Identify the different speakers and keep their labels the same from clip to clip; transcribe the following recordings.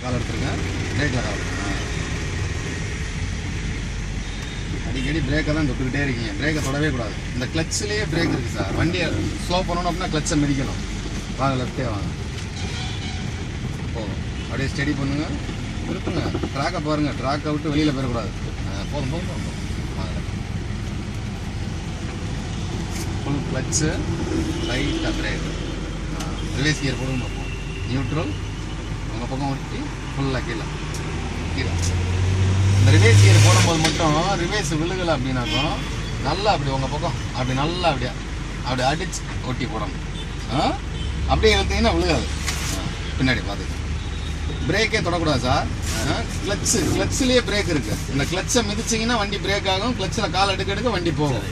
Speaker 1: கால் எடுத்துருங்க, பிரேக்கில் கால் அடிக்கடி பிரேக்கை தான் தொட்டுக்கிட்டே இருக்கீங்க. பிரேக்கை தொடவே கூடாது. இந்த கிளச்சிலேயே பிரேக் இருக்குது சார். வண்டியை ஸ்லோ பண்ணணும் அப்படின்னா கிளச்சை மிதிக்கணும். வாங்க லெஃப்டே வாங்க, போதும். அப்படியே ஸ்டடி பண்ணுங்க, திருப்புங்க. ட்ராக்கை பாருங்கள், ட்ராக்கை விட்டு வெளியில் போயிடக்கூடாது. போதும் போதும் போதும் வாங்க. ஃபுல் கிளச்சு, லைட்டாக பிரேக், ரிவேஸ் கியர் போடுங்க பார்ப்போம். நியூட்ரல் உங்கள் பக்கம் ஒட்டி ஃபுல்லாக கீழே கீழே. இந்த ரிவேஸ் கியர் போடும்போது மட்டும் ரிவேஸ் விழுகலை அப்படின்னாக்கும் நல்லா அப்படி உங்கள் பக்கம் அப்படி நல்லா அப்படி அடிச்சு ஒட்டி போடணும். அப்படியே இழுத்தீங்கன்னா விழுகாது. பின்னாடி பார்த்து பிரேக்கே தொடக்கூடாது சார். கிளச்சிலேயே பிரேக் இருக்குது. இந்த கிளச்சை மிதிச்சிங்கன்னா வண்டி பிரேக் ஆகும். கிளச்சில் கால் எடுக்க வண்டி போகும்.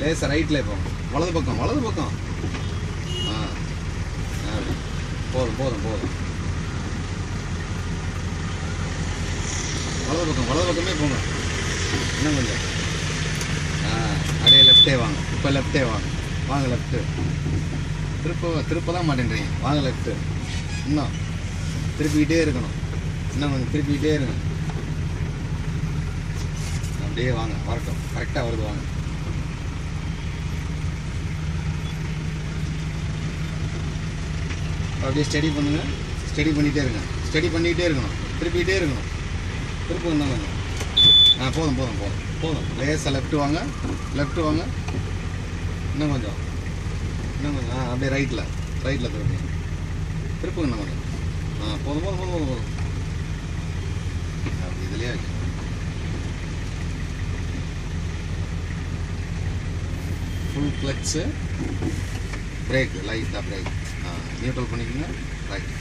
Speaker 1: லேசாக ரைட்டில் போகும். வலது பக்கம் போதும் போதும் போதும். வலது பக்கமே போங்க. இன்னும் கொஞ்சம். அப்படியே லெஃப்டே வாங்க. இப்போ லெஃப்டே வாங்க லெஃப்ட்டு. திருப்ப தான் மாட்டேன்றீங்க. வாங்க லெஃப்ட்டு. இன்னும் திருப்பிக்கிட்டே இருக்கணும். இன்னும் கொஞ்சம் திருப்பிக்கிட்டே இருங்க. அப்படியே வாங்க, வரட்டும். கரெக்டாக வருது, வாங்க. அப்படியே ஸ்டடி பண்ணுங்கள். ஸ்டடி பண்ணிகிட்டே இருக்கணும். திருப்பிக்கிட்டே இருக்கணும். திருப்பி இன்னும் கொஞ்சம். போதும். லேசாக லெஃப்ட் வாங்க. இன்னும் கொஞ்சம். அப்படியே ரைட்டில் திருப்புங்க இன்னும் கொஞ்சம். போதும். அப்படி இதுலேயே வைக்க. ஃபுல் கிளச்சு, பிரேக், லைட்டாக பிரேக். நியூட்ரல் பண்ணிக்கோங்க, ரைட்.